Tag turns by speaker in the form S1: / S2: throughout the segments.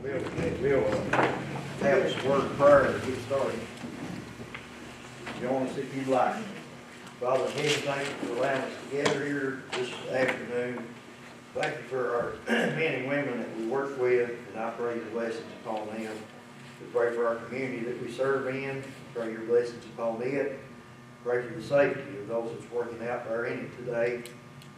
S1: We'll have us a word of prayer to get started. Join us if you'd like. Father in heaven, thank you for allowing us to gather here this afternoon. Thank you for our men and women that we work with, and I pray your blessings upon them. We pray for our community that we serve in. Pray your blessings upon it. Pray for the safety of those that's working out there in it today.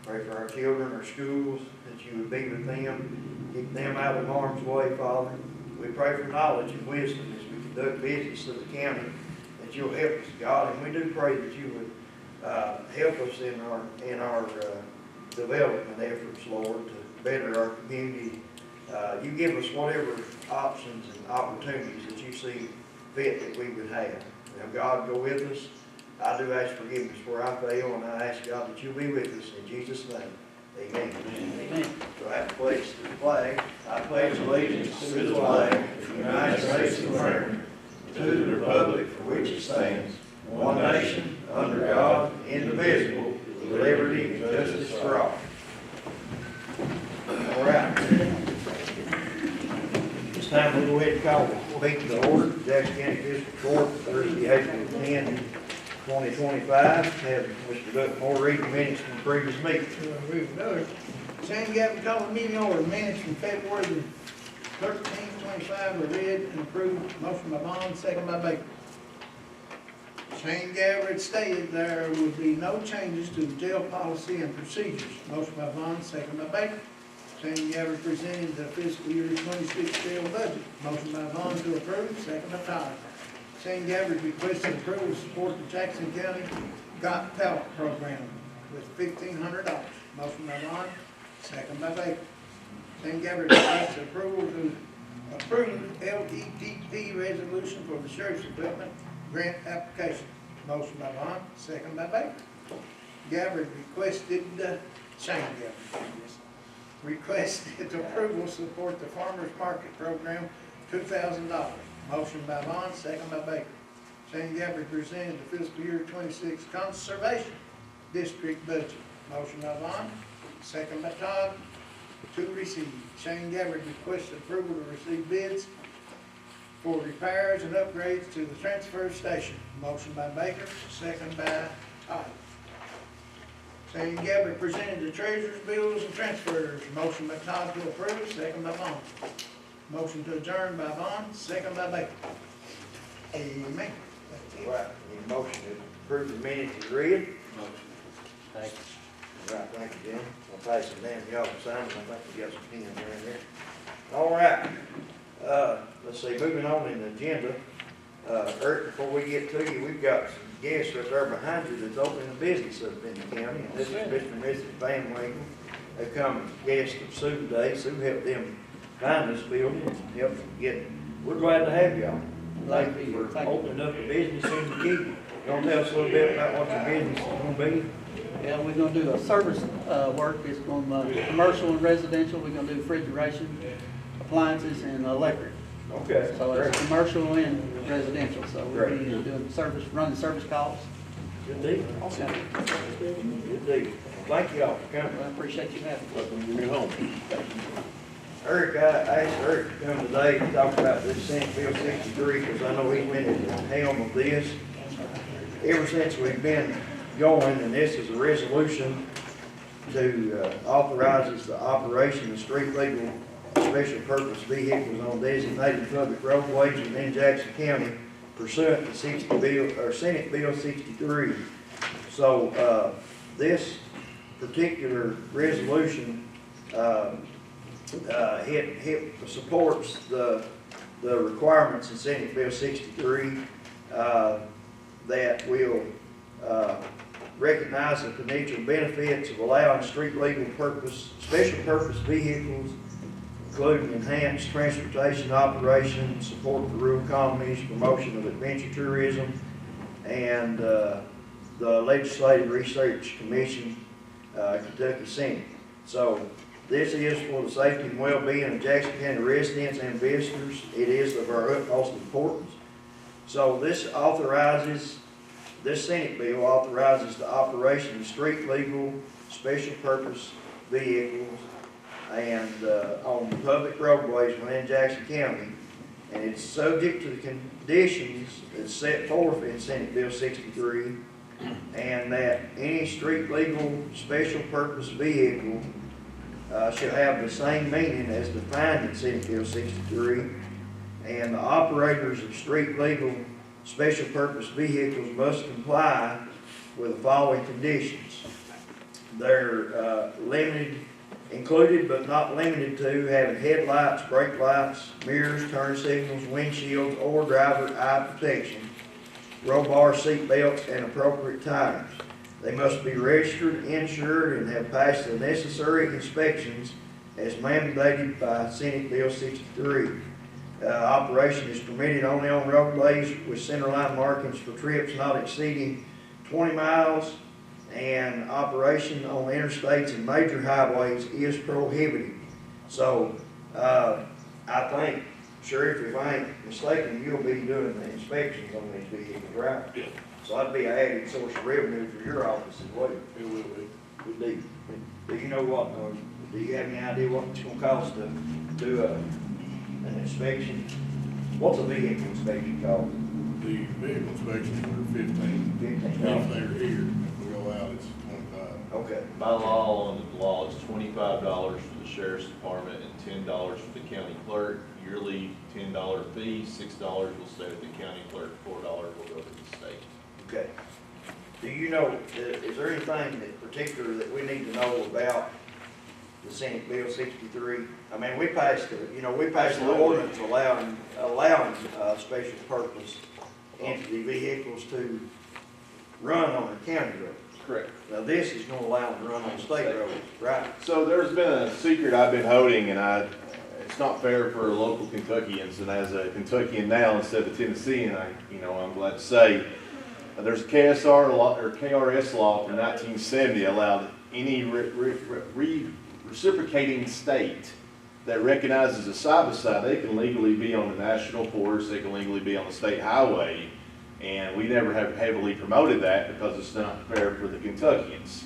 S1: Pray for our children, our schools, that you would be with them, keep them out of harm's way, Father. We pray for knowledge and wisdom as we conduct business of the county, that you'll help us, God. And we do pray that you would help us in our development efforts, Lord, to better our community. You give us whatever options and opportunities that you see fit that we would have. Now, God, go with us. I do ask forgiveness where I fail, and I ask, God, that you'll be with us. In Jesus' name, amen. Amen. So I have to pledge the flag. I pledge allegiance to the flag of the United States of America, to the republic for which it stands, one nation, under God, indivisible, with liberty and justice for all. All right. It's time to go ahead and call the meeting to order. Jackson County Fiscal Court, Thursday, April 10, 2025. Have Mr. Duckmore read the minutes from the previous meeting.
S2: Shane Gavin called the meeting order. Minutes from February 13, 25 were read and approved. Motion by Bond, second by Baker. Shane Gabbard stated there would be no changes to the jail policy and procedures. Motion by Bond, second by Baker. Shane Gabbard presented the fiscal year 26 jail budget. Motion by Bond to approve, second by Todd. Shane Gabbard requested approval to support the Jackson County Got Talent Program with $1,500. Motion by Bond, second by Baker. Shane Gabbard requested approval to approve LETP resolution for the sheriff's department grant application. Motion by Bond, second by Baker. Gabbard requested, Shane Gabbard requested approval to support the farmers market program, $2,000. Motion by Bond, second by Baker. Shane Gabbard presented the fiscal year 26 conservation district budget. Motion by Bond, second by Todd, to receive. Shane Gabbard requested approval to receive bids for repairs and upgrades to the transfer station. Motion by Baker, second by Todd. Shane Gabbard presented the treasurer's bills and transfers. Motion by Todd to approve, second by Bond. Motion to adjourn by Bond, second by Baker. Amen.
S1: All right, need a motion to approve the minutes as read.
S3: Motion. Thank you.
S1: All right, thank you, Jim. I'll pass them down to y'all to sign them. I think we got some pens around there. All right. Let's see, moving on in the agenda. Eric, before we get to you, we've got some guests right there behind you that's opening a business up in the county. And this is Mr. and Mrs. Van Winkle. They come as guests of Sue today. Sue helped them find this building and help them get it. We're glad to have y'all. Thank you for opening up a business in the key. You want to tell us a little bit about what your business is going to be?
S4: Yeah, we're going to do a service work. It's going to be commercial and residential. We're going to do refrigeration, appliances, and electric.
S1: Okay.
S4: So
S1: great.
S4: it's commercial and residential. So we'll be doing service, running service calls.
S1: Good deal.
S4: Awesome.
S1: Good deal. Thank you all for coming.
S4: Well, I appreciate you having me.
S3: Welcome to your home.
S1: Eric, I asked Eric to come today to talk about this Senate Bill 63 because I know he's been at the helm of this ever since we've been going, and this is a resolution to authorizes the operation of street legal special purpose vehicles on designated public roadways within Jackson County pursuant to Senate Bill 63. So this particular resolution supports the requirements in Senate Bill 63 that will recognize the potential benefits of allowing street legal special purpose vehicles, including enhanced transportation operations, support for rural economies, promotion of adventure tourism, and the Legislative Research Commission, Kentucky Senate. So this is for the safety and well-being of Jackson County residents and visitors. It is of our utmost importance. So this Senate bill authorizes the operation of street legal special purpose vehicles and on public roadways within Jackson County. And it's subject to the conditions that's set forth in Senate Bill 63, and that any street legal special purpose vehicle shall have the same meaning as defined in Senate Bill 63, and the operators of street legal special purpose vehicles must comply with the following conditions. They're included but not limited to having headlights, brake lights, mirrors, turn signals, windshields, or driver eye protection, roll bar, seat belts, and appropriate tires. They must be registered, insured, and have passed the necessary inspections as mandated by Senate Bill 63. Operation is permitted only on roadways with centerline markings for trips not exceeding 20 miles, and operation on interstates and major highways is prohibited. So, I think, Sheriff, if I ain't mistaken, you'll be doing the inspections on these vehicles, right?
S3: Yeah.
S1: So that'd be an added source of revenue for your office as well.
S3: It will be.
S1: Do you know what, do you have any idea what it's gonna cost to do an inspection? What's a vehicle inspection cost?
S5: The vehicle inspections are 15. If
S1: $15.
S5: they're here, if we go out, it's 25.
S1: Okay,
S3: By law, on the law, it's $25 for the sheriff's department and $10 for the county clerk. Yearly $10 fee, $6 will stay with the county clerk, $4 will go to the state.
S1: okay. Do you know, is there anything in particular that we need to know about the Senate Bill 63? I mean, we passed an ordinance allowing special purpose entity vehicles to run on a county road.
S3: Correct.
S1: Now, this is gonna allow them to run on state roads, right?
S6: So there's been a secret I've been holding, and it's not fair for local Kentuckians, and as a Kentuckian now instead of Tennessean, I'm glad to say, there's a KSR law, or KRS law from 1970 allowed any reciprocating state that recognizes a side-by-side, they can legally be on the national forest, they can legally be on the state highway, and we never have heavily promoted that because it's not fair for the Kentuckians.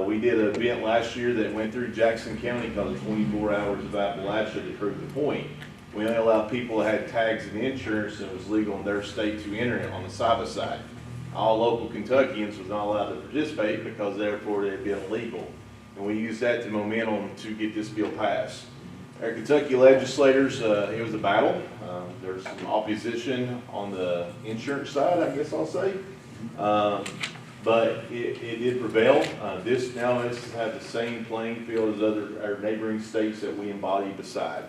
S6: We did an event last year that went through Jackson County called 24 Hours of Appalachia to prove the point. We only allowed people that had tags and insurance and it was legal in their state to enter it on the side-by-side. All local Kentuckians was not allowed to participate because therefore they'd be illegal. And we used that to momentum to get this bill passed. Our Kentucky legislators, it was a battle. There's some opposition on the insurance side, I guess I'll say. But it did prevail. This has the same playing field as our neighboring states that we embody beside.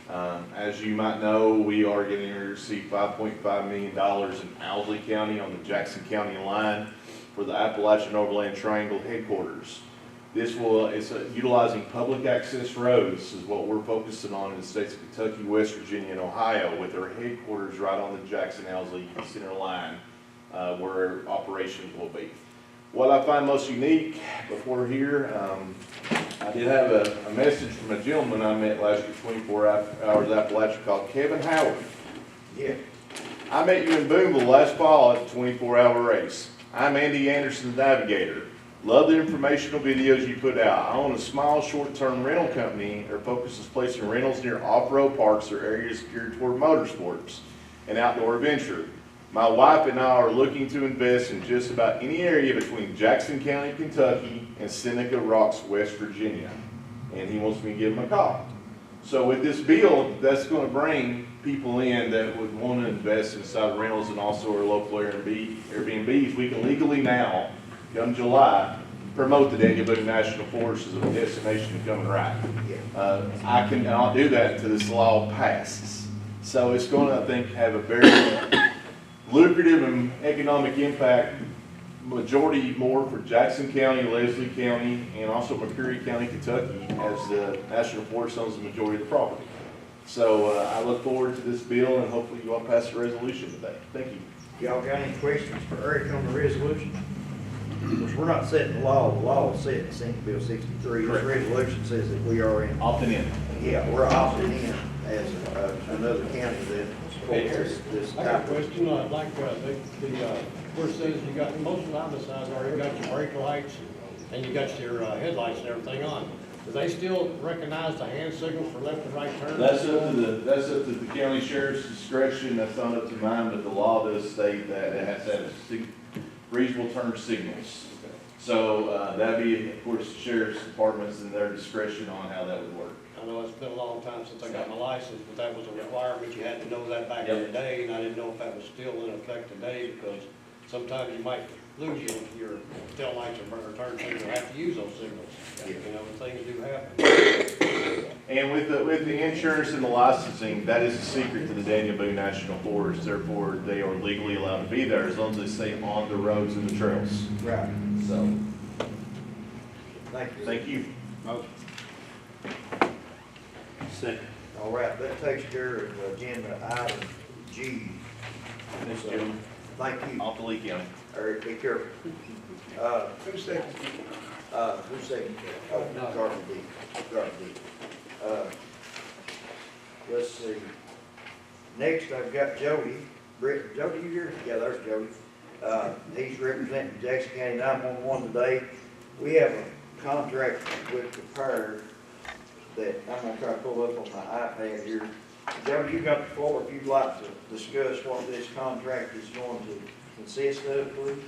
S6: As you might know, we are getting to receive $5.5 million in Owsley County on the Jackson County line for the Appalachian Overland Triangle headquarters. It's utilizing public access roads is what we're focusing on in the states of Kentucky, West Virginia, and Ohio, with our headquarters right on the Jackson-Owsley center line where our operations will be. What I find most unique before here, I did have a message from a gentleman I met last year, 24 Hours Appalachia, called Kevin Howard.
S1: Yeah.
S6: I met you in Boonville last fall at the 24-hour race. I'm Andy Anderson, the navigator. Love the informational videos you put out. I own a small short-term rental company that focuses placing rentals near off-road parks or areas geared toward motorsports and outdoor adventure. My wife and I are looking to invest in just about any area between Jackson County, Kentucky, and Seneca Rocks, West Virginia. And he wants me to give him a call. So with this bill, that's going to bring people in that would want to invest inside rentals and also our local Airbnbs. We can legally now, come July, promote the Daniel Boone National Forest as a destination to come and ride. I cannot do that until this law passes. So it's going to, I think, have a very lucrative and economic impact, majority more for Jackson County, Leslie County, and also McCreary County, Kentucky, as the National Forest owns the majority of the property. So I look forward to this bill and hopefully you all pass a resolution today. Thank you.
S1: Y'all got any questions for Eric on the resolution? Because we're not setting the law is set in Senate Bill 63. This resolution says that we are in.
S6: Opting in.
S1: Yeah, we're opting in as another county that supports this
S7: I got
S1: type
S7: a
S1: of.
S7: question, like, where it says you got, most of the sides already got your brake lights, and you got your headlights and everything on. Do they still recognize the hand signals for left and right turns?
S6: That's up to the county sheriff's discretion, that's not up to mine, but the law does state that it has to have reasonable turn signals. So, that'd be, of course, the sheriff's department's in their discretion on how that would work.
S7: I know it's been a long time since I got my license, but that was a requirement, you had to know that back in the day, and I didn't know if that was still in effect today, because sometimes you might lose your tail lights or turn signals, or have to use those signals. You know, things do happen.
S6: And with the insurance and the licensing, that is a secret to the Daniel Boone National Forest, therefore they are legally allowed to be there as long as they stay on the roads and the trails.
S1: Right.
S6: So,
S1: Thank you.
S6: thank you.
S5: Second.
S1: All right, that takes care of agenda item G.
S6: Thanks, Jim.
S1: Thank you.
S6: Off to Lee County.
S1: Eric, be careful.
S2: Who's second?
S1: Who's second? Oh, Garden D. Garden D. Let's see. Next, I've got Jody. Jody, you here? Yeah, there's Jody. He's representing Jackson County 911 today. We have a contract with the PAR that I'm gonna try to pull up on my iPad here. Jody, you got the floor if you'd like to discuss what this contract is going to consist of, please.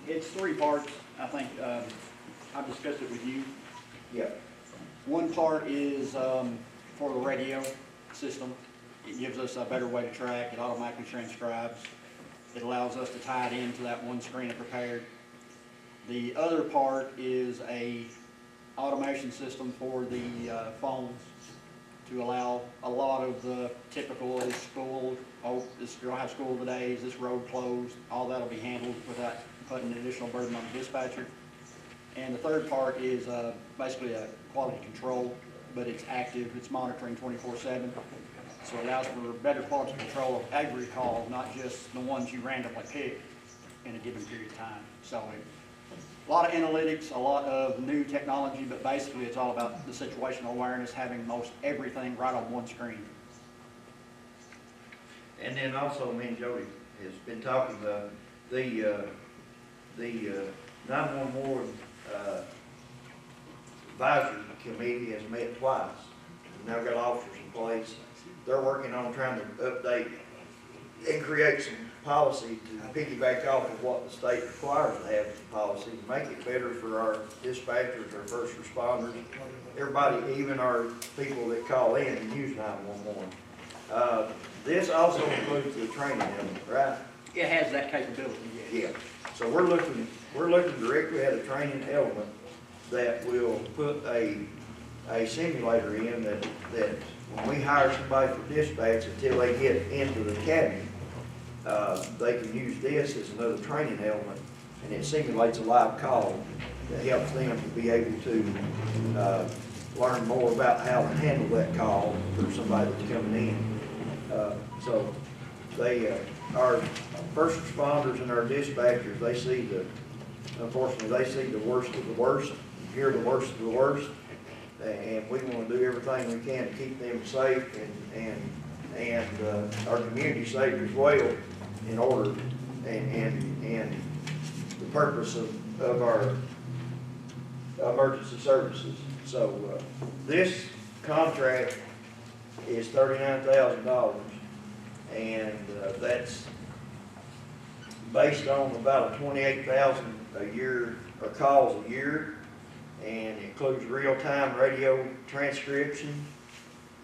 S8: It's three parts, I think, I've discussed it with you.
S1: Yeah.
S8: One part is for the radio system. It gives us a better way to track, it automatically transcribes. It allows us to tie it into that one screen it prepared. The other part is a automation system for the phones to allow a lot of the typical is school, oh, this don't have school today, is this road closed, all that'll be handled without putting an additional burden on the dispatcher. And the third part is basically a quality control, but it's active, it's monitoring 24/7. So it allows for better quality control of every call, not just the ones you randomly pick in a given period of time. So a lot of analytics, a lot of new technology, but basically it's all about the situational awareness, having most everything right on one screen.
S1: And then also, me and Jody has been talking about the 911 advisory committee has met twice. We've now got officers in place. They're working on trying to update and create some policy to piggyback off of what the state requires to have as a policy, to make it better for our dispatchers, our first responders, everybody, even our people that call in and use 911. This also includes the training element, right?
S8: It has that capability, yes.
S1: Yeah. So we're looking directly at a training element that will put a simulator in that when we hire somebody for dispatch until they get into the academy, they can use this as another training element, and it simulates a live call that helps them to be able to learn more about how to handle that call for somebody that's coming in. So our first responders and our dispatchers, unfortunately, they see the worst of the worst, hear the worst of the worst, and we want to do everything we can to keep them safe and our community safe as well, in order and the purpose of our emergency services. So this contract is $39,000, and that's based on about 28,000 a year, or calls a year, and it includes real-time radio transcription,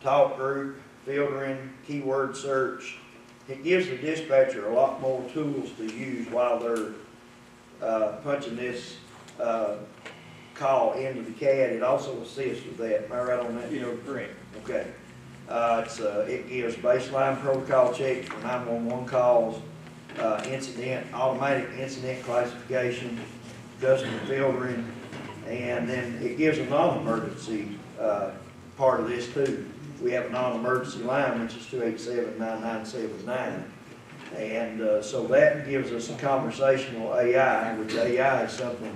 S1: talk group, filtering, keyword search. It gives the dispatcher a lot more tools to use while they're punching this call into the CAD. It also assists with that. Am I right on that?
S8: You're correct.
S1: Okay. It gives baseline protocol checks for 911 calls, automatic incident classification, custom filtering, and then it gives a non-emergency part of this too. We have a non-emergency line, which is 287-9979. And so that gives us a conversational AI, which AI is something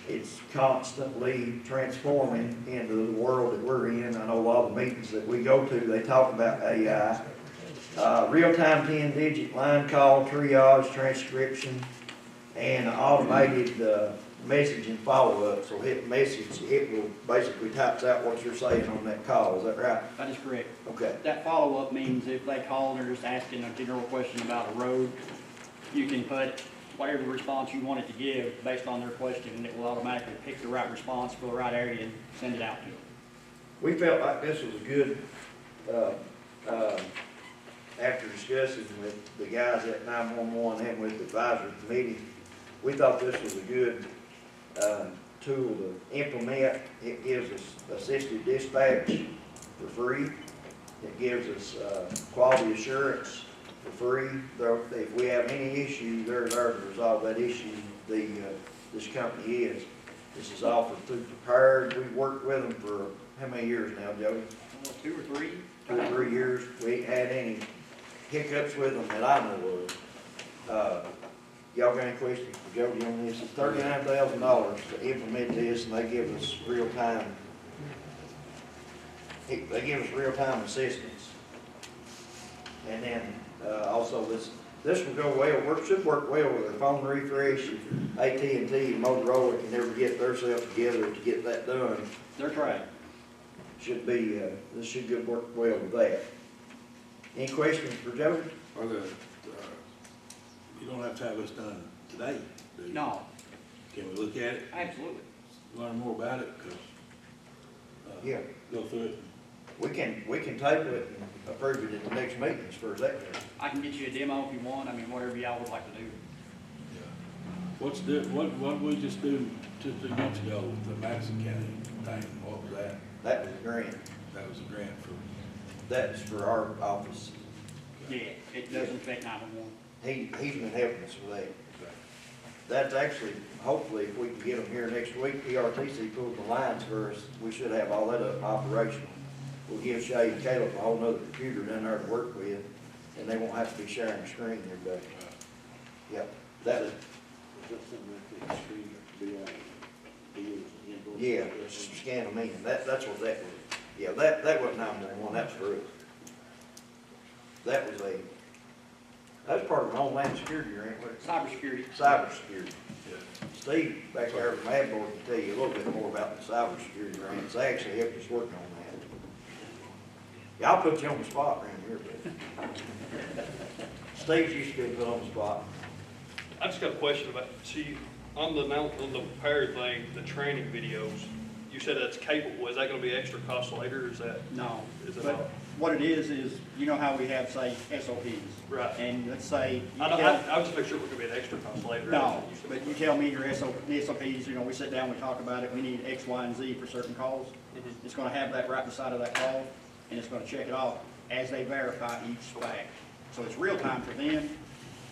S1: it's constantly transforming into the world that we're in. I know a lot of the meetings that we go to, they talk about AI. Real-time 10-digit line call, triage, transcription, and automated message and follow-up, so hit message, it will basically types out what you're saying on that call, is that right?
S8: That is correct.
S1: Okay,
S8: That follow-up means if they call and they're just asking a general question about a road, you can put whatever response you want it to give based on their question, and it will automatically pick the right response for the right area and send it out to them.
S1: we felt like this was a good, after discussing with the guys at 911 and with the advisory committee, we thought this was a good tool to implement. It gives us assisted dispatch for free. It gives us quality assurance for free. If we have any issue, they're there to resolve that issue. This company is. This is offered through Prepared. We've worked with them for how many years now, Jody?
S8: 2 or 3.
S1: 2 or 3 years. We ain't had any hiccups with them that I know of. Y'all got any questions for Jody on this? It's $39,000 to implement this, and they give us real-time, they give us real-time assistance. And then, also this will go well, should work well with a phone refresh. AT&T and Motorola can never get themselves together to get that done.
S8: They're trying.
S1: Should be, this should work well with that. Any questions for Jody?
S5: Well, you don't have to have this done today, do you?
S8: No,
S5: Can we look at it,
S8: absolutely.
S5: learn more about it, because,
S1: Yeah.
S5: go through it?
S1: We can table it and approve it at the next meeting as far as that goes.
S8: I can get you a demo if you want, I mean, whatever y'all would like to do.
S5: Yeah. What we just do 2-3 months ago with the Madison County thing, what was that?
S1: That was a grant.
S5: That was a grant for,
S1: That's for our office.
S8: Yeah, it doesn't affect 911.
S1: He's been helping us with that. That's actually, hopefully, if we can get them here next week, PRTC pulls the lines for us, we should have all that up operational. We'll give Shay and Caleb a whole nother computer down there to work with, and they won't have to be sharing the screen every day. Yep, that is, yeah, scan them in, that's what that was. Yeah, that wasn't 911, that's for us. That was that's part of Homeland Security grant, wasn't it?
S8: Cybersecurity.
S1: Cybersecurity.
S5: yeah.
S1: Steve, back there at the Mad Board, can tell you a little bit more about the cybersecurity grants. They actually helped us working on that. Yeah, I'll put you on the spot around here, but Steve's used to be put on the spot.
S9: I just got a question about, see, on the Prepared thing, the training videos, you said that's capable. Is that gonna be extra cost later, or is that?
S8: No,
S9: Is it
S8: but
S9: not?
S8: what it is, you know how we have, say, SOPs?
S9: Right.
S8: And let's say.
S9: I was just making sure we're gonna be an extra cost later.
S8: No, but you tell me your SOPs, you know, we sit down, we talk about it, we need X, Y, and Z for certain calls.
S9: Mhm.
S8: It's gonna have that right beside of that call, and it's gonna check it off as they verify each spec. So it's real time for them,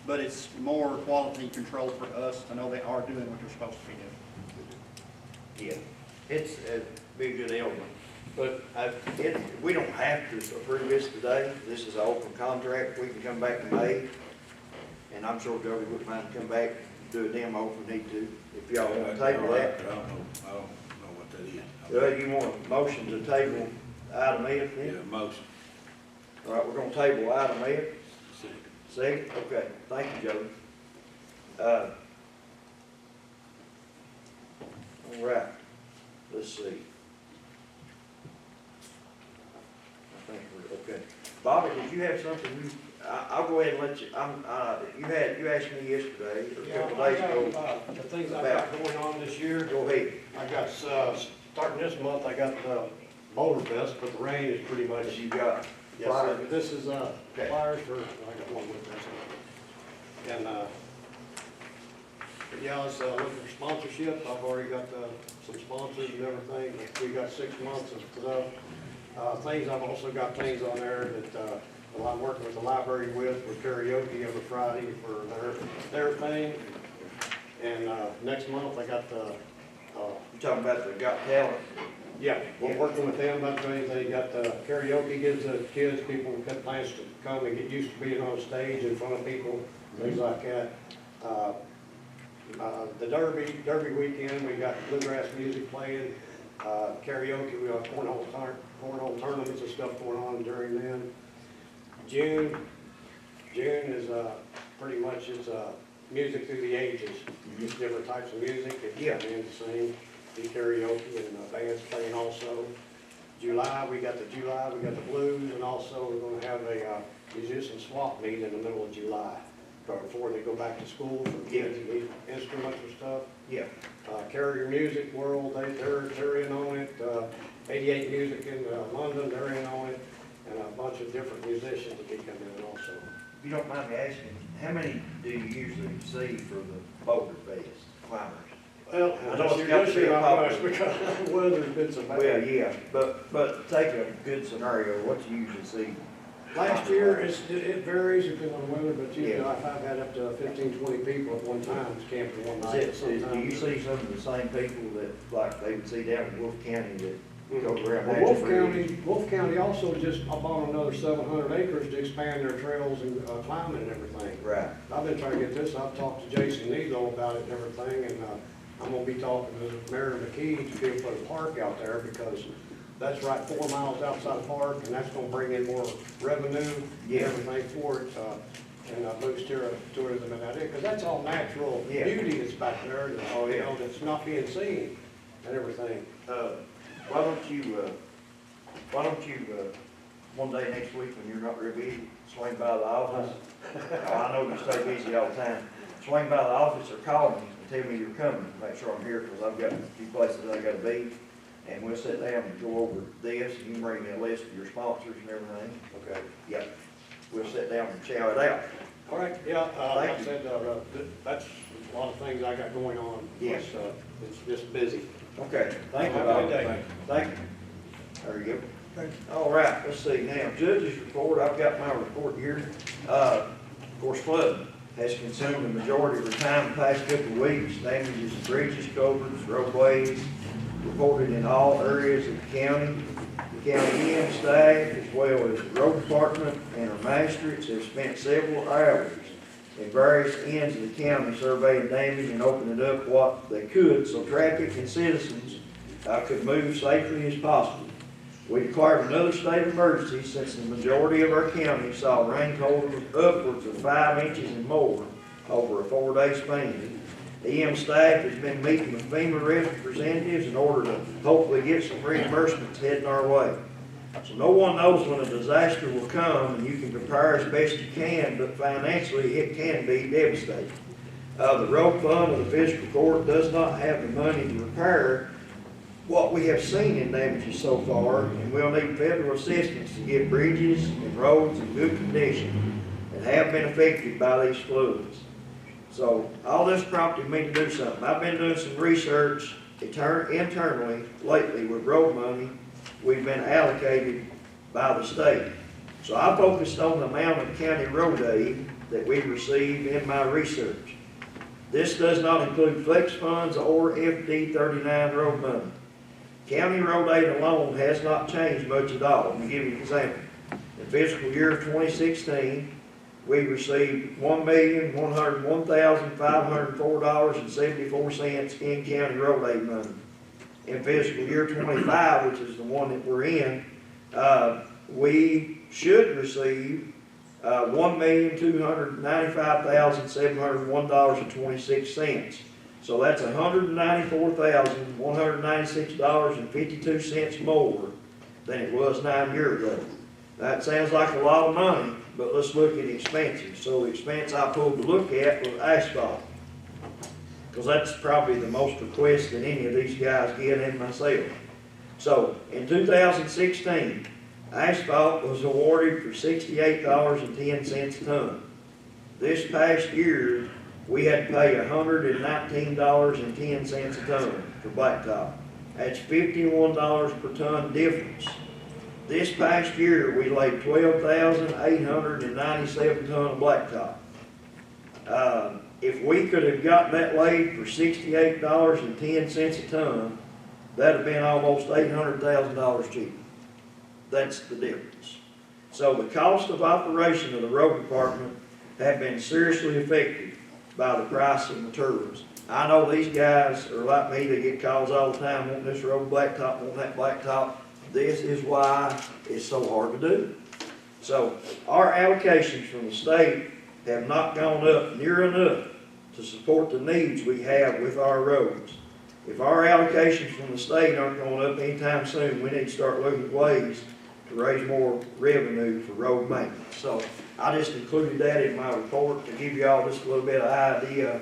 S8: but it's more quality control for us to know they are doing what they're supposed to be doing.
S1: Yeah, it's a big good element. But we don't have to approve this today. This is an open contract. We can come back in May. And I'm sure Jody wouldn't mind come back and do a demo if we need to, if y'all want to table that.
S5: I don't know what that is.
S1: You want a motion to table item F
S5: Yeah,
S1: then?
S5: motion.
S1: All right, we're gonna table item F.
S5: Second.
S1: Second, okay, thank you, Jody. All right, let's see. I think we're, okay. Bobby, did you have something I'll go ahead and let you, you asked me yesterday, or a couple days ago.
S7: The things I got going on this year,
S1: Go ahead.
S7: I got, starting this month, I got the Boulder Fest, but the rain is pretty much.
S1: You got
S7: Yes,
S1: flyers.
S7: sir. This is,
S1: Okay.
S7: flyers for, I got one with this. And, but yeah, I was looking for sponsorship. I've already got, some sponsors and everything. We got 6 months of stuff. Things, I've also got things on there that, I'm working with the library with karaoke every Friday for their thing. And, next month I got the,
S1: You talking about the Got Talent?
S7: yeah, we're working with them about doing anything. Got the karaoke, gives the kids, people got plans to come and get used to being on stage in front of people, things like that. The Derby weekend, we got bluegrass music playing, karaoke, we have cornhole tournaments and stuff going on during then. June is, pretty much it's, music through the ages, just different types of music, and
S1: Yeah.
S7: bands sing, do karaoke, and bands playing also. July, we got the blues, and also we're gonna have a musician swap meet in the middle of July, before they go back to school for kids who need instruments or stuff.
S1: Yeah.
S7: Carrier Music World, they're in on it, 88 Music in London, they're in on it, and a bunch of different musicians will be coming in also.
S1: If you don't mind me asking, how many do you usually see for the Boulder Fest climbers?
S7: Well,
S1: I know it's got to
S7: this
S1: be
S7: year
S1: a
S7: not much
S1: popular-
S7: because the weather's been so bad.
S1: Well, yeah, but take a good scenario, what do you usually see?
S7: Last year, it varies depending on the weather, but usually
S1: Yeah.
S7: I've had up to 15, 20 people at one time camping one night.
S1: Do you see some of the same people that, like, they would see down in Wolf County that go around?
S7: Well, Wolf County also just bought another 700 acres to expand their trails and climbing and everything.
S1: Right.
S7: I've been trying to get this, I've talked to Jason Needle about it and everything, and I'm gonna be talking to Mayor McKee to be able to put a park out there, because that's right 4 miles outside the park, and that's gonna bring in more revenue and
S1: Yeah.
S7: everything for it, and boost tourism and that, because that's all natural
S1: Yeah.
S7: beauty that's back there, that,
S1: Oh, yeah.
S7: that's not being seen and everything.
S1: Why don't you, one day next week when you're not real busy, swing by the office? I know you stay busy all the time. Swing by the office or call me and tell me you're coming, make sure I'm here, because I've got a few places I gotta be. And we'll sit down and go over this, and you can bring me a list of your sponsors and everything.
S7: Okay.
S1: Yep. We'll sit down and chow it out.
S7: All right, yeah, like I
S1: Thank you.
S7: said, that's a lot of things I got going on.
S1: Yes.
S7: It's just busy.
S1: Okay, thank you,
S7: Have a
S1: Bob.
S7: good day.
S1: Thank you. There you go.
S2: Thank
S1: All right, let's see now, judge's report, I've got my report here. Of course, flooding has consumed the majority of our time the past couple of weeks. Damages to bridges, culverts, roadways, reported in all areas of the county. The county EM staff, as well as the road department and our magistrates, have spent several hours in various ends of the county surveying damage and opening up what they could so traffic and citizens could move safely as possible. We declared another state of emergency since the majority of our county saw rain totals upwards of 5 inches and more over a 4-day span. The EM staff has been meeting with FEMA representatives in order to hopefully get some reimbursements heading our way. So no one knows when a disaster will come, and you can prepare as best you can, but financially it can be devastating. The road fund of the fiscal court does not have the money to repair what we have seen in damages so far, and we'll need federal assistance to get bridges and roads in good condition that have been affected by these floods. So all this prompted me to do something. I've been doing some research internally lately with road money we've been allocated by the state. So I focused on the amount of county road aid that we receive in my research. This does not include flex funds or FD 39 road money. County road aid alone has not changed much at all. Let me give you an example. In fiscal year 2016, we received $1,101,504.74 in county road aid money. In fiscal year 25, which is the one that we're in, we should receive $1,295,701.26. So that's $194,196.52 more than it was 9 years ago. That sounds like a lot of money, but let's look at expenses. So the expense I pulled to look at was asphalt, because that's probably the most requested any of these guys get, and myself. So in 2016, asphalt was awarded for $68.10 a ton. This past year, we had to pay $119.10 a ton for blacktop. That's $51 per ton difference. This past year, we laid 12,897 ton of blacktop. If we could have gotten that laid for $68.10 a ton, that'd have been almost $800,000 cheaper. That's the difference. So the cost of operation of the road department have been seriously affected by the price of materials. I know these guys are like me, they get calls all the time, want this road blacktop, want that blacktop. This is why it's so hard to do. So our allocations from the state have not gone up near enough to support the needs we have with our roads. If our allocations from the state aren't going up anytime soon, we need to start looking at ways to raise more revenue for road maintenance. So I just included that in my report to give you all just a little bit of idea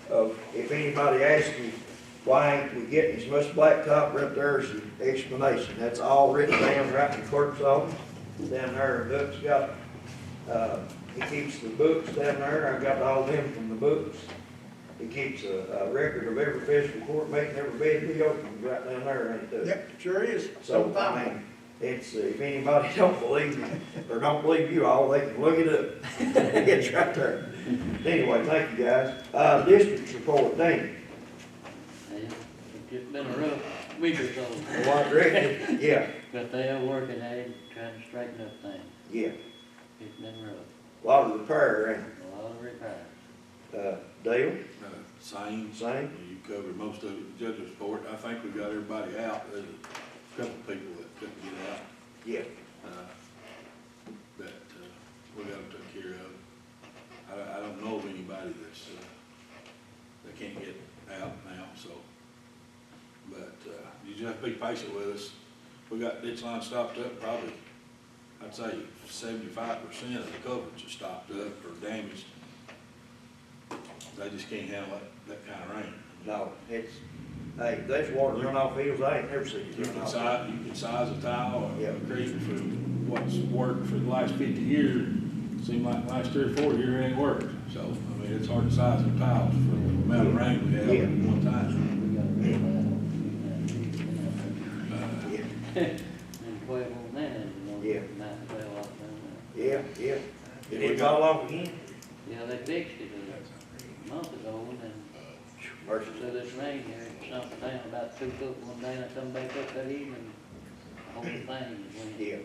S1: of, if anybody asks you, why ain't we getting as much blacktop right there's the explanation. That's all written down right in the clerk's office down there. Doug's got, he keeps the books down there. I got all them from the books. He keeps a record of every fiscal court meeting, every bid we opened right down there, ain't it?
S2: Yep, sure is.
S1: So, I mean, it's, if anybody don't believe me, or don't believe you all, they can look it up. It's right there. Anyway, thank you, guys. District's report, Danny.
S10: It's been a rough week or so,
S1: What, Rick? Yeah,
S10: but they are working at it, trying to straighten up things.
S1: yeah.
S10: It's been rough,
S1: A lot of repair, ain't
S10: a lot of repairs.
S1: it? Dale,
S5: Same.
S1: same?
S5: You covered most of it, the judge's report. I think we got everybody out. There's a couple of people that couldn't get out.
S1: Yeah.
S5: That we got them took care of. I don't know of anybody that's, that can't get out now, so. But, you just have to be patient with us. We got ditch line stopped up, probably, I'd say 75% of the coverage is stopped up or damaged. They just can't handle that kind of rain.
S1: No, it's, hey, there's water run off hills, I ain't never seen it
S5: You
S1: run
S5: can
S1: off.
S5: size a tile or
S1: Yeah.
S5: a creek for what's worked for the last 50 years. Seemed like the last 3 or 4 years it ain't worked. So, I mean, it's hard to size them tiles for the amount of rain we have
S1: Yeah.
S5: at one time.
S10: We got to
S1: Yeah,
S10: and 12 on that, and
S1: Yeah.
S10: 9, 12 off down
S1: yeah, yeah. Did it fall off again?
S10: there. Yeah, they fixed it a month ago, and then
S1: Mercy.
S10: so this rain here, it sunk down about 2 foot one day, and I come back up that evening, the whole thing went.
S1: Yeah.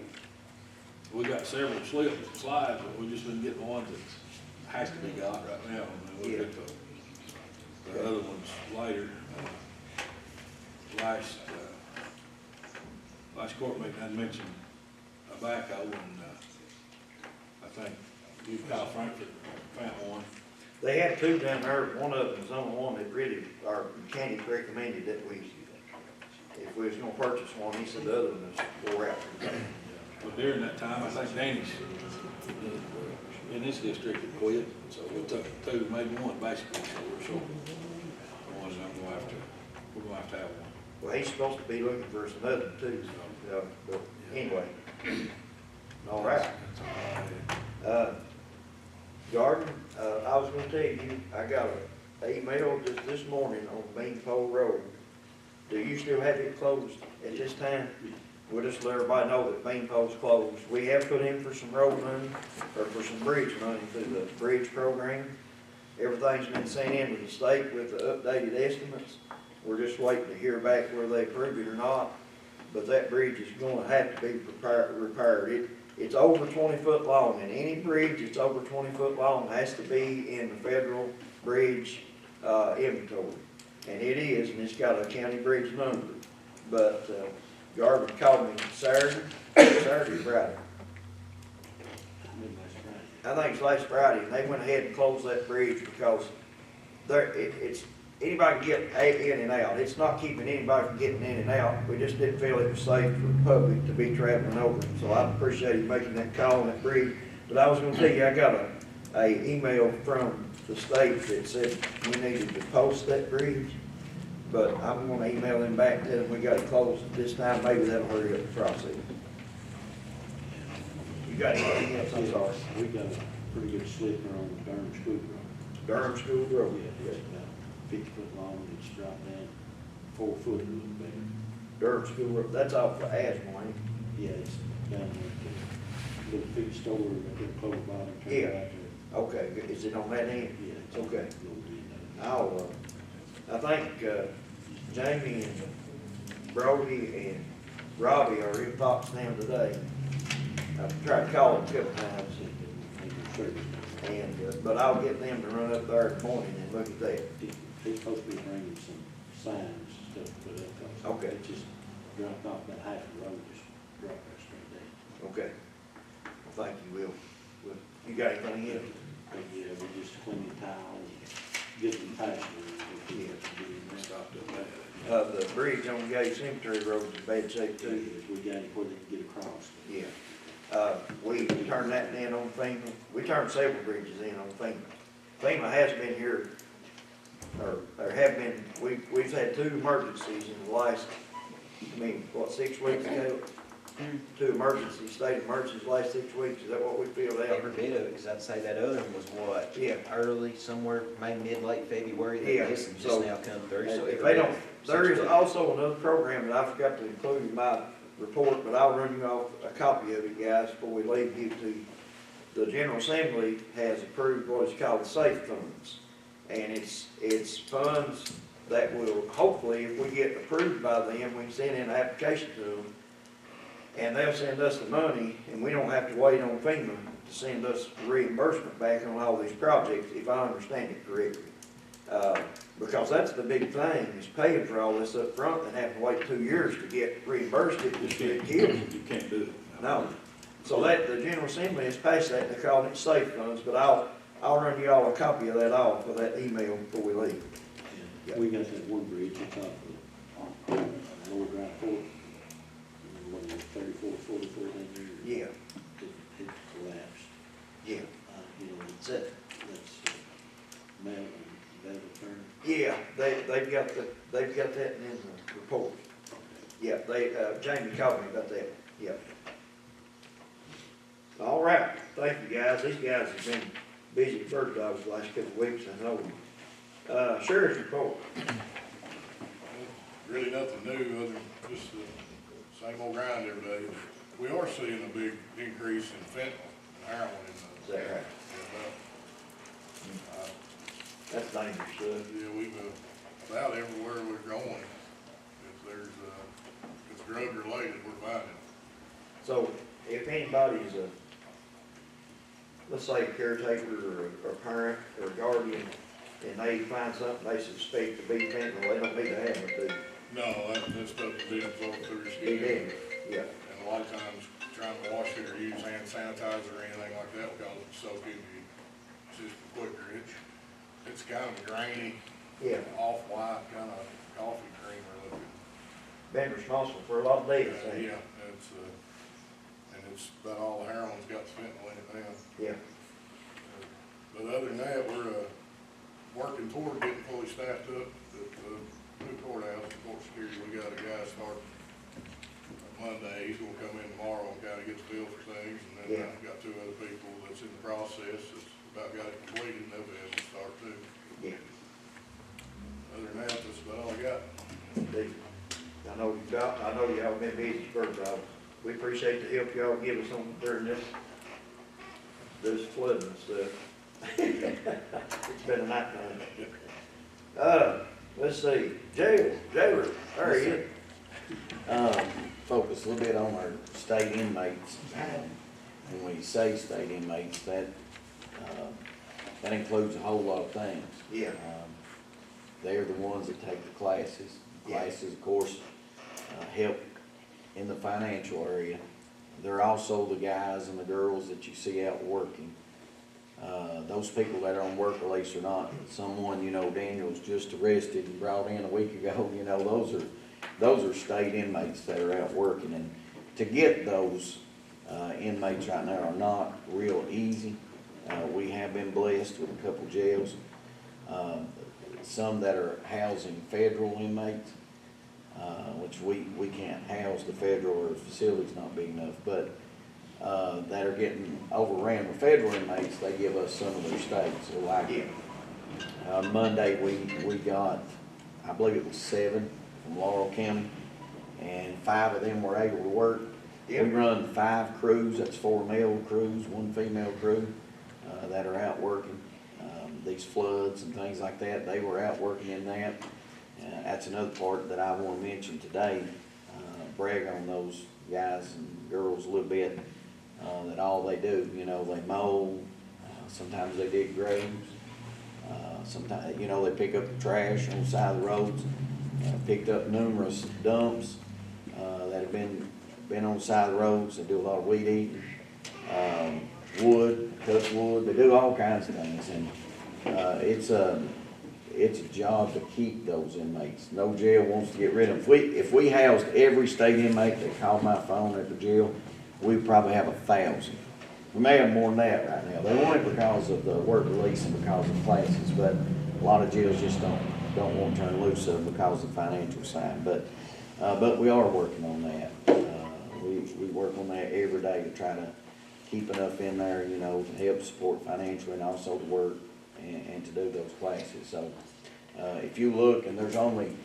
S5: We got several slides, but we just been getting the ones that has to be got right now. I mean, we'll get the other ones later. Last court meeting, I mentioned a backhoe, and I think you, Kyle Frankfurt, found one.
S1: They had two down there, one of them was the only one that really, our mechanic recommended that if we was gonna purchase one, he said the other one was wore out.
S5: But during that time, I think Danny's in this district had quit, so we took 2, maybe 1 basically, so we're short. One, and we're gonna have to have one.
S1: Well, he's supposed to be looking for us another one too, so, but anyway. All right. Jordan, I was gonna tell you, I got an email just this morning on Beanpole Road. Do you still have it closed at this time? We'll just let everybody know that Beanpole's closed. We have put in for some road money, or for some bridge money through the bridge program. Everything's been sent in to the state with the updated estimates. We're just waiting to hear back whether they approve it or not. But that bridge is gonna have to be repaired. It's over 20 foot long, and any bridge that's over 20 foot long has to be in the federal bridge inventory. And it is, and it's got a county bridge number. But Garvin called me Saturday or Friday. I think it's last Friday, and they went ahead and closed that bridge because it's anybody can get in and out. It's not keeping anybody from getting in and out. We just didn't feel it was safe for the public to be traveling over. So I appreciate you making that call on that bridge. But I was gonna tell you, I got a email from the state that said we needed to post that bridge. But I'm gonna email them back, tell them we got it closed at this time. Maybe that'll hurry up the process. You got anything else? I'm sorry.
S11: We got a pretty good slipper on the Durham School Road.
S1: Durham School Road.
S11: Yeah, it's about 50 foot long, and it's dropped down 4 foot a little bit.
S1: Durham School Road, that's off of Asmore, ain't
S11: Yeah, it's down there at the little feed store, right there, close bottom, turn
S1: Yeah.
S11: right there.
S1: it? Okay, good. Is it on that end?
S11: Yeah. It's
S1: Okay.
S11: a little bit,
S1: I think Jamie and Brody and Robbie are in Foxtown today. I've tried to call them a couple times, and but I'll get them to run up there in the morning and look at that.
S11: He's supposed to be bringing some signs and stuff to put up. 'Cause
S1: Okay.
S11: It just dropped off that half of the road, just dropped right straight down.
S1: Okay. Well, thank you, Will. You got anything else?
S11: But yeah, we just cleaned the tile and get them patched.
S1: Yeah.
S5: Stopped at that.
S1: The bridge on Gay Cemetery Road is in bad shape too.
S11: If we got it where they can get across.
S1: Yeah. We turned that in on FEMA. We turned several bridges in on FEMA. FEMA has been here, or have been, we've had 2 emergencies in the last, 6 weeks ago? 2 emergencies, state emergencies last 6 weeks. Is that what we filled out?
S12: Every bit of it, because I'd say that other one was what?
S1: Yeah.
S12: Early, somewhere, maybe mid-late February,
S1: Yeah,
S12: that this one
S1: so
S12: just now come through, so.
S1: If
S12: every
S1: they
S12: bit
S1: don't,
S12: of
S1: there is
S12: 6 weeks.
S1: also another program that I forgot to include in my report, but I'll run you off a copy of it, guys, before we leave, give it to you. The General Assembly has approved what is called SAFE funds. And it's funds that will, hopefully, if we get approved by them, we can send in an application to them. And they'll send us the money, and we don't have to wait on FEMA to send us reimbursement back on all these projects, if I understand it correctly. Because that's the big thing, is paying for all this up front and having to wait 2 years to get reimbursed if it's get killed.
S5: You can't do it.
S1: No. So that, the General Assembly has passed that, they're calling it SAFE funds, but I'll run you all a copy of that off of that email before we leave.
S11: Yeah. We got that one bridge at top of Lower Dry Fork, what was it, 34, 44 down there?
S1: Yeah,
S11: It collapsed.
S1: yeah.
S11: You know,
S1: That's it.
S11: that's metal turn.
S1: Yeah, they've got that in the report. Yeah, Jamie called me about that, yeah. All right, thank you, guys. These guys have been busy at Bird Dogs the last couple of weeks, I know. Sheriff's report.
S13: Really nothing new, other than just the same old grind every day. We are seeing a big increase in fentanyl and heroin in the.
S1: Is that right? That's dangerous stuff.
S13: Yeah, we've, about everywhere we're going, if there's, if it's drug related, we're finding it.
S1: So if anybody's let's say a caretaker or a parent or a guardian, and they find something they suspect to be fentanyl, they don't need to have it, do they?
S13: No, that stuff is being absorbed through your
S1: Be
S13: skin.
S1: dead, yeah.
S13: And a lot of times, trying to wash it or use hand sanitizer or anything like that will cause it to soak into your system quicker. It's kind of grainy,
S1: Yeah,
S13: off-white, kind of coffee creamer looking.
S1: been responsible for a lot of deaths, ain't it?
S13: Yeah, and it's about all the heroin's got fentanyl in it now.
S1: Yeah,
S13: But other than that, we're, working toward getting fully staffed up at the new courthouse, and court security. We got a guy starting Monday, he's gonna come in tomorrow and kind of get the feel for things, and then
S1: Yeah.
S13: I've got 2 other people that's in the process, that's about got it completed, and they'll be able to start too.
S1: yeah.
S13: Other than that, that's about all I got.
S1: I know y'all been busy for Bird Dogs. We appreciate the help y'all give us on during this flooding and stuff. It's been a nightmare. Let's see, jailer, there he is.
S12: Focus a little bit on our state inmates. When we say state inmates, that includes a whole lot of things.
S1: Yeah.
S12: They're the ones that take the classes.
S1: Yeah.
S12: Classes, of course, help in the financial area. They're also the guys and the girls that you see out working. Those people that are on work release or not, someone, Daniel was just arrested and brought in a week ago, those are state inmates that are out working. And to get those inmates right now are not real easy. We have been blessed with a couple jails, some that are housing federal inmates, which we can't house the federal, or the facility's not big enough, but that are getting overran with federal inmates. They give us some of their states. So like Monday, we got, I believe it was 7 from Laurel County, and 5 of them were able to work.
S1: Yep.
S12: We run 5 crews, that's 4 male crews, 1 female crew, that are out working. These floods and things like that, they were out working in that. That's another part that I want to mention today, brag on those guys and girls a little bit, that all they do, they mow, sometimes they dig graves, sometimes, they pick up the trash on the side of the roads, picked up numerous dumps that have been on the side of the roads. They do a lot of weed eating, cut wood, they do all kinds of things, and it's a job to keep those inmates. No jail wants to get rid of them. If we housed every state inmate that called my phone at the jail, we'd probably have 1,000. We may have more than that right now. They want it because of the work release and because of classes, but a lot of jails just don't want to turn loose of them because of the financial side. But we are working on that. We work on that every day to try to keep enough in there, you know, to help support financially and also to work and to do those classes. So, if you look and there's only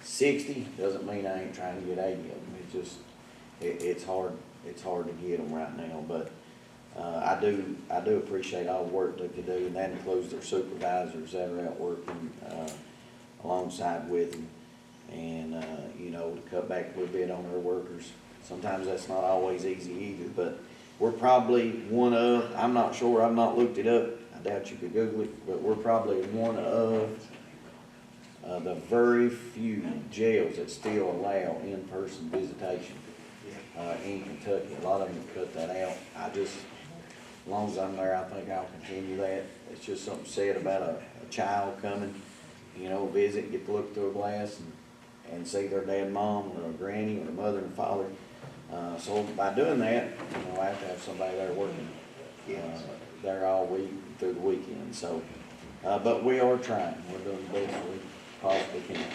S12: 60, doesn't mean I ain't trying to get 80 of them. It's just, it's hard to get them right now, but, I do appreciate all the work that they do, and that includes their supervisors that are out working, alongside with them. And, you know, to cut back a little bit on their workers. Sometimes that's not always easy either, but we're probably one of, I'm not sure, I've not looked it up, I doubt you could Google it, but we're probably one of the very few jails that still allow in-person visitation in Kentucky. A lot of them have cut that out. As long as I'm there, I think I'll continue that. It's just something said about a child coming, you know, visit, get to look through a glass and see their dad and mom or a granny or a mother and father. So by doing that, you know, I have to have somebody there working there all week through the weekend. So, but we are trying. We're doing the best we possibly can.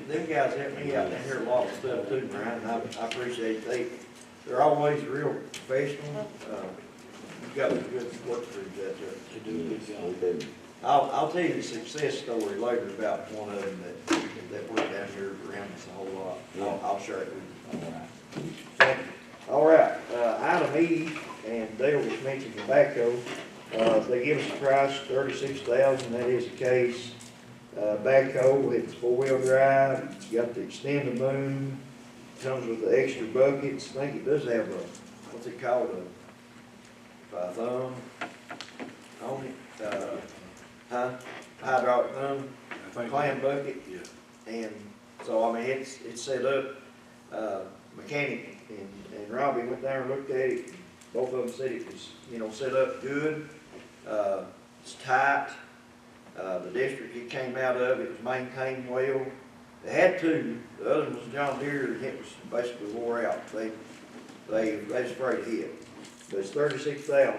S1: Them guys help me out there a lot of stuff too, Brian, and I appreciate they're always real professional. You've got some good work crews out there to do a good job.
S12: We do.
S1: I'll tell you the success story later about one of them that worked down here around us a whole lot. I'll share it with you.
S12: All right.
S1: Thank you. All right, item E, and Dale was mentioning tobacco. They give us a price, $36,000, that is the case. Backhoe, it's 4-wheel drive, you got to extend the boom, comes with the extra buckets. I think it does have what's it called, a thumb on it, hydraulic thumb, clam bucket.
S5: Yeah.
S1: And so, I mean, it's set up, mechanic, and Robbie went down and looked at it. Both of them said it was, you know, set up good, it's tight. The district it came out of, it was maintained well. They had two. The other one was John Deere, and it was basically wore out. They was afraid to hit. But it's $36,000.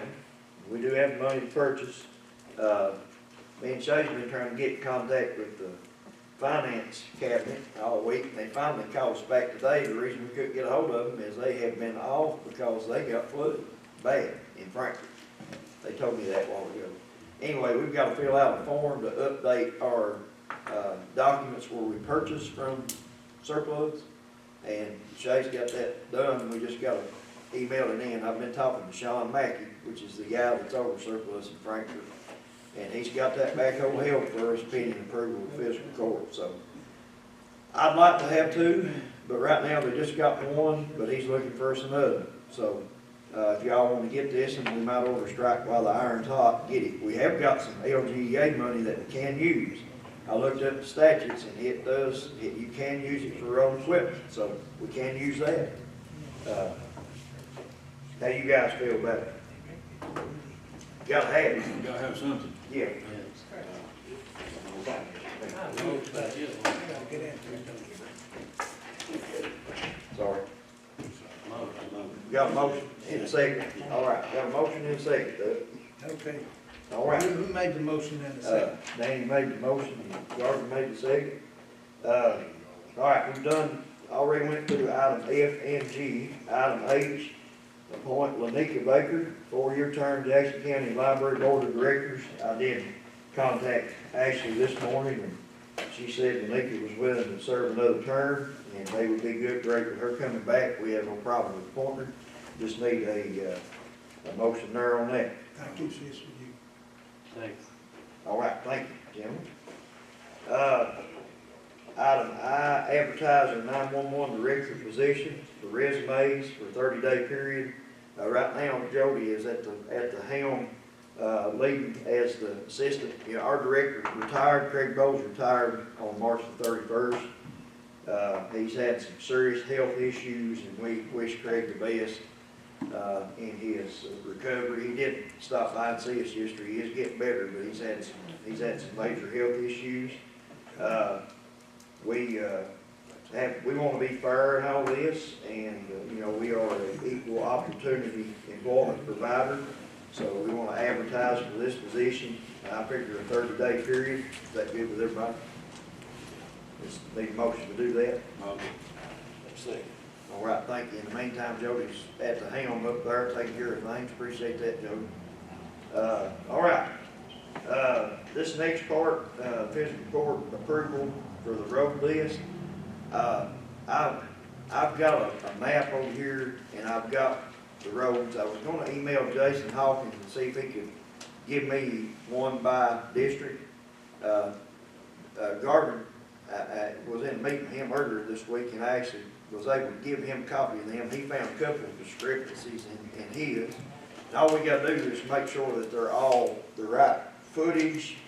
S1: We do have the money to purchase. Me and Shay's been trying to get in contact with the finance cabinet all week, and they finally called us back today. The reason we couldn't get a hold of them is they have been off because they got flooded bad in Frankfurt. They told me that a while ago. Anyway, we've got to fill out a form to update our documents where we purchased from surplus, and Shay's got that done. We just got to email it in. I've been talking to Sean Mackey, which is the guy that's over surplus in Frankfurt, and he's got that back over held for us pending approval of fiscal court. So I'd like to have two, but right now we just got one, but he's looking for us another. So if y'all want to get this, and we might order strike while the iron's hot, get it. We have got some LGEA money that we can use. I looked up the statutes, and you can use it for your own equipment, so we can use that. How you guys feel about it? Gotta have it.
S5: You gotta have something.
S1: Yeah. Sorry. We got a motion in a second. All right, got a motion in a second, Doug.
S2: Okay.
S1: All right.
S2: Who made the motion in a second?
S1: Danny made the motion, and Gardner made the second. All right, we've already went through item F and G. Item H, appoint Lanika Baker, 4-year term, Jackson County Library Board of Directors. I did contact Ashley this morning, and she said Lanika was willing to serve another term, and they would be good, great with her coming back. We have no problem with appointing her. Just need a motion there on that.
S2: Thank you, sis, with you.
S10: Thanks.
S1: All right, thank you, gentlemen. Item I, advertise a 911 director position for resumes for a 30-day period. Right now, Jody is at the helm, leading as the assistant. You know, our director retired, Craig Bowles retired on March the 31st. He's had some serious health issues, and we wish Craig the best. in his recovery. He did stop by and see us yesterday. He is getting better, but he's had some major health issues. We want to be fair in all this, and, we are an equal opportunity employment provider, so we want to advertise for this position. I figure a 30-day period. Is that good with everybody? Just need a motion to do that.
S5: Second.
S1: All right, thank you. In the meantime, Jody's at the helm up there taking care of things. Appreciate that, Jody. All right. This next part, fiscal court approval for the road list. I've got a map over here, and I've got the roads. I was going to email Jason Hawkins and see if he could give me one by district. Gardner was in a meeting with him earlier this week, and I actually was able to give him a copy of them. He found a couple of discrepancies in his. And all we got to do is make sure that they're all the right footage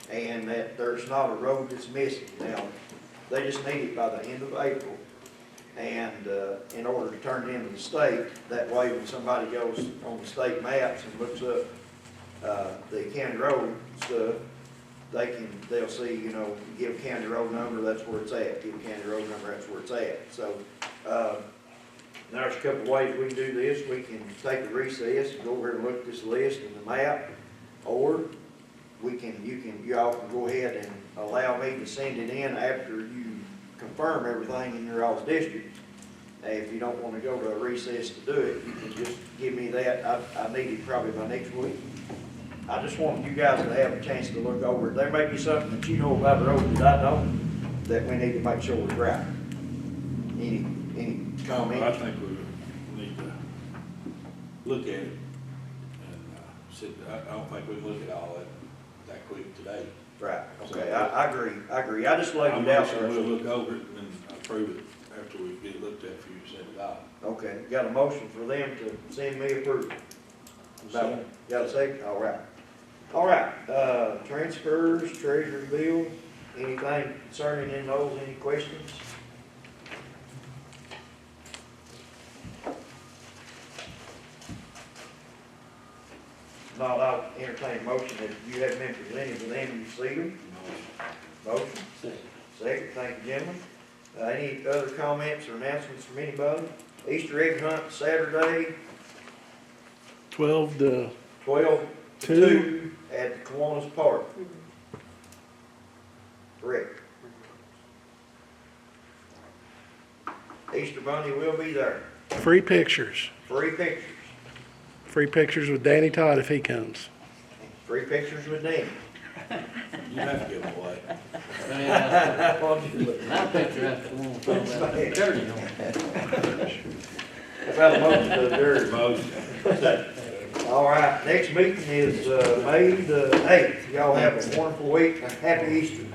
S1: and that there's not a road that's missing. Now, they just need it by the end of April, and in order to turn it into the state, that way when somebody goes on the state maps and looks up the county road stuff, they'll see, give a county road number, that's where it's at. Give a county road number, that's where it's at. So, there's a couple of ways we can do this. We can take a recess and go over and look at this list and the map, or y'all can go ahead and allow me to send it in after you confirm everything in your all's district. If you don't want to go to a recess to do it, you can just give me that. I need it probably by next week. I just want you guys to have a chance to look over it. There may be something that you know about the road that I don't, that we need to make sure we're right. Any comment?
S5: I think we need to look at it, and I don't think we can look at all that quick today.
S1: Right, okay, I agree. I just laid
S5: I'm
S1: it out
S5: sure
S1: there.
S5: we'll look over it and approve it after we get it looked at for you to send it out.
S1: Okay, got a motion for them to send me approval. Got a second? All right, transfers, treasury bill, anything concerning in those, any questions? Not, I'll entertain a motion that you have been presented to them, you see them. Motion? Second, thank you, gentlemen. Any other comments or announcements from anybody? Easter egg hunt Saturday,
S2: 12 to
S1: 2 at the Kiwanis Park. Correct. Easter Bunny will be there.
S2: free pictures.
S1: Free pictures.
S2: Free pictures with Danny Todd if he comes.
S1: Free pictures with Danny.
S5: You have to give them away.
S10: My picture has to one from that dirty one.
S1: I've had a motion to adjourn.
S5: Motion.
S1: All right, next meeting is May the 8th. Y'all have a wonderful week. Happy Easter.